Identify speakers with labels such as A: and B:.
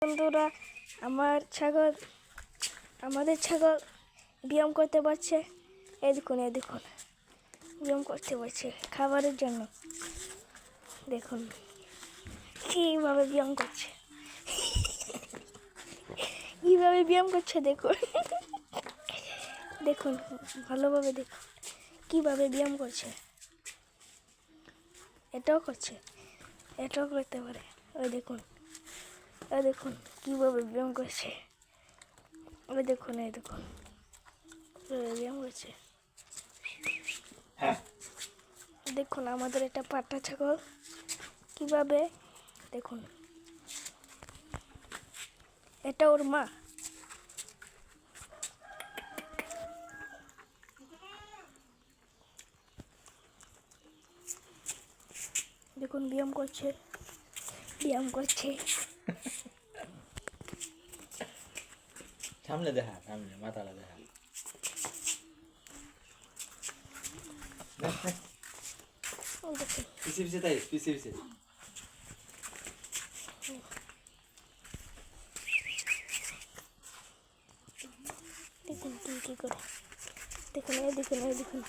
A: বন্ধুরা, আমাদের ছাগল ব্যায়াম করতে পারছে। এই দেখুন ব্যায়াম করতে পারছে খাবারের জন্য। দেখুন কিভাবে ব্যায়াম করছে, দেখুন দেখুন ভালোভাবে দেখুন কিভাবে ব্যায়াম করছে। এটাও করতে পারে। ওই দেখুন কিভাবে ব্যায়াম করছে। ওই দেখুন ব্যায়াম করছে। দেখুন আমাদের একটা পাঠা ছাগল কিভাবে, দেখুন এটা ওর মা। দেখুন ব্যায়াম করছে।
B: সামনে দেখা, সামনে মাথাটা দেখা। পিছে পিছে তাই, পিছে পিছে।
A: দেখুন কি করে, দেখুন